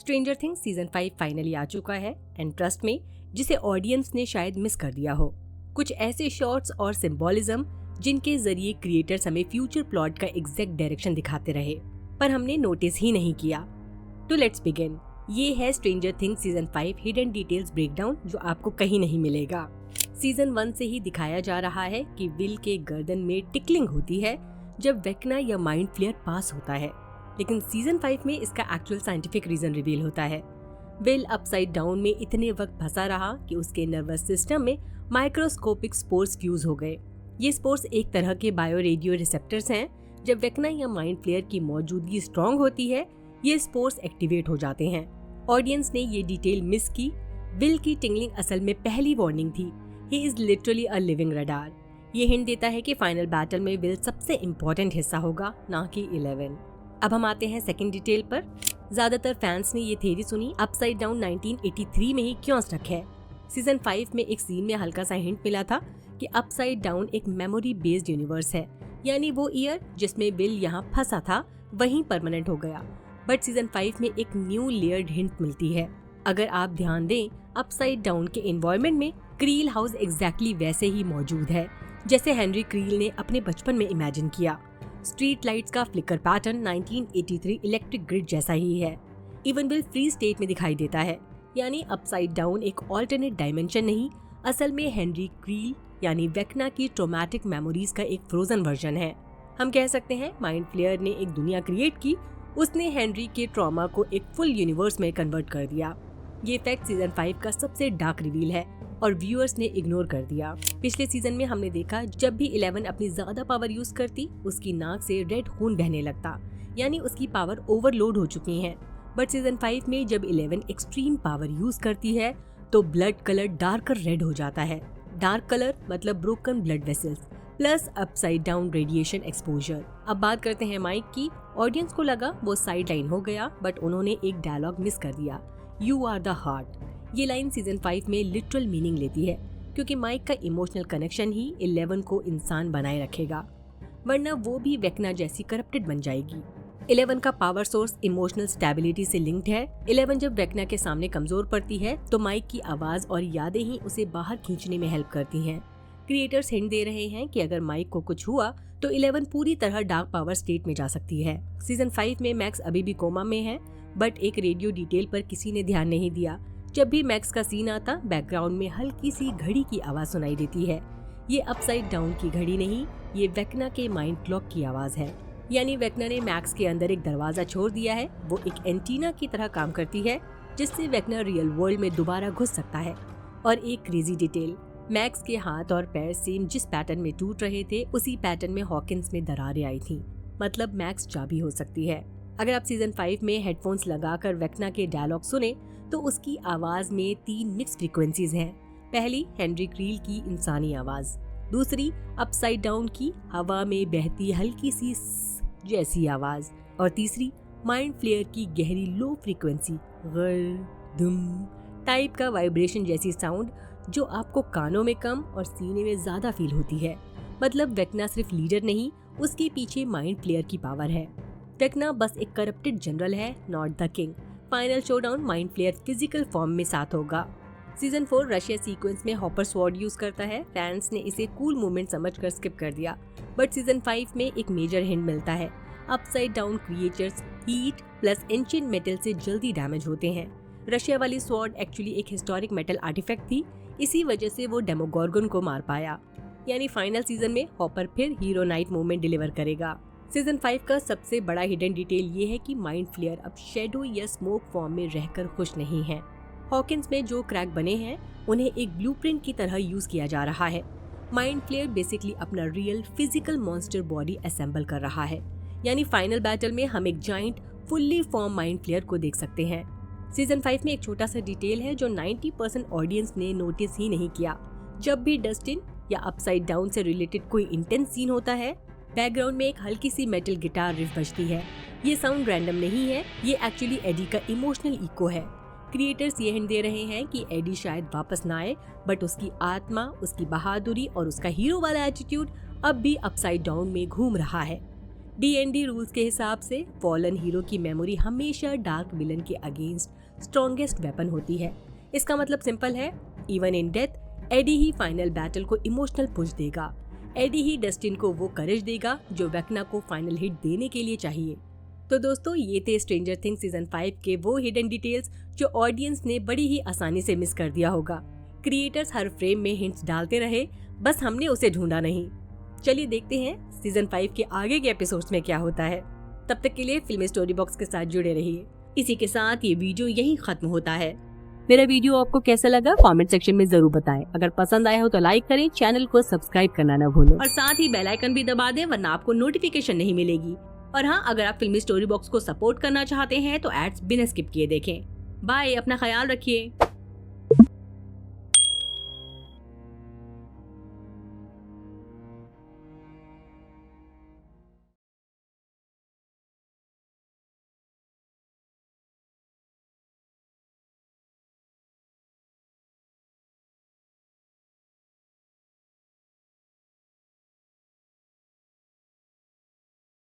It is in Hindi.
स्ट्रेंजर थिंग्स सीजन 5 फाइनली आ चुका है एंड ट्रस्ट में जिसे ऑडियंस ने शायद मिस कर दिया हो। कुछ ऐसे शॉट्स और सिंबोलिज्म जिनके जरिए क्रिएटर्स हमें फ्यूचर प्लॉट का एग्जैक्ट डायरेक्शन दिखाते रहे, पर हमने नोटिस ही नहीं किया। तो लेट्स बिगिन। ये है stranger things season 5 hidden details breakdown, जो आपको कहीं नहीं मिलेगा। सीजन 1 से ही दिखाया जा रहा है कि विल के गर्दन में टिकलिंग होती है जब वेक्ना या माइंड फ्लेयर पास होता है, लेकिन सीजन 5 में इसका एक्चुअल साइंटिफिक रीजन रिवील होता है। विल अपसाइड डाउन में इतने वक्त फंसा रहा कि उसके नर्वस सिस्टम में माइक्रोस्कोपिक स्पोर्स फ्यूज हो गए। ये स्पोर्स एक तरह के बायो रेडियो रिसेप्टर्स हैं। जब वेक्ना या माइंड फ्लेयर की मौजूदगी स्ट्रॉन्ग होती है, ये स्पोर्स एक्टिवेट हो जाते हैं। ऑडियंस ने ये डिटेल मिस की। विल की टिंगलिंग असल में पहली वार्निंग थी। He is literally a living radar. ये हिंट देता है कि फाइनल बैटल में विल सबसे इम्पोर्टेंट हिस्सा होगा, ना कि 11। अब हम आते हैं सेकंड डिटेल पर। ज्यादातर फैंस ने ये थ्योरी सुनी अपसाइड डाउन 1983 में ही क्यों स्टक है। सीजन 5 में एक सीन में हल्का सा हिंट मिला था कि अपसाइड डाउन एक मेमोरी बेस्ड यूनिवर्स है, यानी वो ईयर जिसमें विल यहाँ फंसा था वहीं परमानेंट हो गया। बट सीजन 5 में एक न्यू लेयर्ड हिंट मिलती है। अगर आप ध्यान दें, अपसाइड डाउन के एनवायरनमेंट में क्रील हाउस एग्जैक्टली वैसे ही मौजूद है जैसे हेनरी क्रील ने अपने बचपन में इमेजिन किया। स्ट्रीट लाइट्स का फ्लिकर पैटर्न 1983 इलेक्ट्रिक ग्रिड जैसा ही है। इवन विल फ्री स्टेट में दिखाई देता है, यानी अपसाइड डाउन एक ऑल्टरनेट डायमेंशन नहीं, असल में हेनरी क्रील यानी वेक्ना की ट्रॉमेटिक मेमोरीज का एक फ्रोजन वर्जन है। हम कह सकते हैं माइंड फ्लेयर ने एक दुनिया क्रिएट की, उसने हेनरी के ट्रॉमा को एक फुल यूनिवर्स में कन्वर्ट कर दिया। ये फैक्ट सीजन 5 का सबसे डार्क रिवील है और व्यूअर्स ने इग्नोर कर दिया। पिछले सीजन में हमने देखा जब भी 11 अपनी ज्यादा पावर यूज करती, उसकी नाक से रेड खून बहने लगता, यानी उसकी पावर ओवरलोड हो चुकी है। बट सीजन 5 में जब 11 एक्सट्रीम पावर यूज करती है तो ब्लड कलर डार्कर रेड हो जाता है। डार्क कलर मतलब broken blood vessels plus upside down radiation exposure. अब बात करते हैं माइक की। ऑडियंस को लगा वो साइड लाइन हो गया, बट उन्होंने एक डायलॉग मिस कर दिया, यू आर द हार्ट। ये लाइन सीजन 5 में लिटरल मीनिंग लेती है, क्योंकि माइक का इमोशनल कनेक्शन ही 11 को इंसान बनाए रखेगा, वरना वो भी वेक्ना जैसी करप्टेड बन जाएगी। 11 का पावर सोर्स इमोशनल स्टेबिलिटी से लिंक्ड है। 11 जब वेक्ना के सामने कमजोर पड़ती है तो माइक की आवाज और यादें ही उसे बाहर खींचने में हेल्प करती हैं। क्रिएटर्स हिंट दे रहे हैं कि अगर माइक को कुछ हुआ तो 11 पूरी तरह डार्क पावर स्टेट में जा सकती है। सीजन 5 में मैक्स अभी भी कोमा में है, बट एक रेडियो डिटेल पर किसी ने ध्यान नहीं दिया। जब भी मैक्स का सीन आता, बैकग्राउंड में हल्की सी घड़ी की आवाज सुनाई देती है। ये अपसाइड डाउन की घड़ी नहीं, ये वेक्ना के माइंड क्लॉक की आवाज है। यानी वेक्ना ने मैक्स के अंदर एक दरवाजा छोड़ दिया है। वो एक एंटीना की तरह काम करती है जिससे वेक्ना रियल वर्ल्ड में दोबारा घुस सकता है। और एक क्रेजी डिटेल, मैक्स के हाथ और पैर सेम जिस पैटर्न में टूट रहे थे उसी पैटर्न में हॉकिंस में दरारें आई थी, मतलब मैक्स जा भी हो सकती है। अगर आप सीजन 5 में हेडफोन्स लगाकर वेक्ना के डायलॉग सुने तो उसकी आवाज में 3 मिक्स फ्रीक्वेंसीज हैं। पहली हेनरी क्रील की इंसानी आवाज, दूसरी अपसाइड डाउन की हवा में बहती हल्की सी जैसी आवाज, और तीसरी माइंड फ्लेयर की गहरी लो फ्रीक्वेंसी गर दुम टाइप का वाइब्रेशन जैसी साउंड, जो आपको कानों में कम और सीने में ज्यादा फील होती है। मतलब वेक्ना सिर्फ लीडर नहीं, उसके पीछे माइंड फ्लेयर की पावर है। वेक्ना बस एक करप्टेड जनरल है, not the king. Final showdown mind flayer physical form में साथ होगा। सीजन 4 रशिया सीक्वेंस में हॉपर स्वॉर्ड यूज करता है। फैंस ने इसे कूल मूवमेंट समझकर स्किप कर दिया, बट सीजन 5 में एक मेजर हिंट मिलता है। Upside down creatures heat plus ancient metal से जल्दी डैमेज होते हैं। रशिया वाली स्वॉर्ड एक्चुअली एक हिस्टोरिक मेटल आर्टिफैक्ट थी, इसी वजह से वो डेमोगोर्गन को मार पाया। यानी फाइनल सीजन में हॉपर फिर हीरो नाइट मूवमेंट डिलीवर करेगा। सीजन 5 का सबसे बड़ा हिडन डिटेल ये है कि माइंड फ्लेयर अब शेडो या स्मोक फॉर्म में रहकर खुश नहीं है। हॉकिंस में जो क्रैक बने हैं उन्हें एक ब्लूप्रिंट की तरह यूज किया जा रहा है। माइंड फ्लेयर बेसिकली अपना real physical monster body assemble कर रहा है। यानी फाइनल बैटल में हम एक giant fully form mind flayer को देख सकते हैं। सीजन 5 में एक छोटा सा डिटेल है जो 90% ऑडियंस ने नोटिस ही नहीं किया। जब भी डस्टिन या अपसाइड डाउन से रिलेटेड कोई इंटेंस सीन होता है, बैकग्राउंड में एक हल्की सी मेटल गिटार रिफ बजती है। ये साउंड रैंडम नहीं है, ये एक्चुअली एडी का इमोशनल इको है। क्रिएटर्स ये हिंट दे रहे हैं कि एडी शायद वापस ना आए, बट उसकी आत्मा, उसकी बहादुरी और उसका हीरो वाला एटीट्यूड अब भी अपसाइड डाउन में घूम रहा है। D&D रूल्स के हिसाब से फॉलन हीरो की मेमोरी हमेशा डार्क विलन के अगेंस्ट स्ट्रॉन्गेस्ट वेपन होती है। इसका मतलब सिंपल है, इवन इन डेथ एडी ही फाइनल बैटल को इमोशनल पुश देगा। एडी ही डस्टिन को वो करेज देगा जो वेक्ना को फाइनल हिट देने के लिए चाहिए। तो दोस्तों, ये थे स्ट्रेंजर थिंग्स सीजन 5 के वो हिडन डिटेल्स जो ऑडियंस ने बड़ी ही आसानी से मिस कर दिया होगा। क्रिएटर्स हर फ्रेम में हिंट्स डालते रहे, बस हमने उसे ढूंढा नहीं। चलिए देखते हैं सीजन 5 के आगे के एपिसोड्स में क्या होता है। तब तक के लिए फिल्मी स्टोरी बॉक्स के साथ जुड़े रहिए। इसी के साथ ये वीडियो यहीं खत्म होता है। मेरा वीडियो आपको कैसा लगा कमेंट सेक्शन में जरूर बताएं। अगर पसंद आया हो तो लाइक करें, चैनल को सब्सक्राइब करना न भूलें और साथ ही बेल आइकन भी दबा दें, वरना आपको नोटिफिकेशन नहीं मिलेगी। और हाँ, अगर आप फिल्मी स्टोरी बॉक्स को सपोर्ट करना चाहते हैं तो एड्स बिना स्किप किए देखें। बाय, अपना ख्याल रखिए।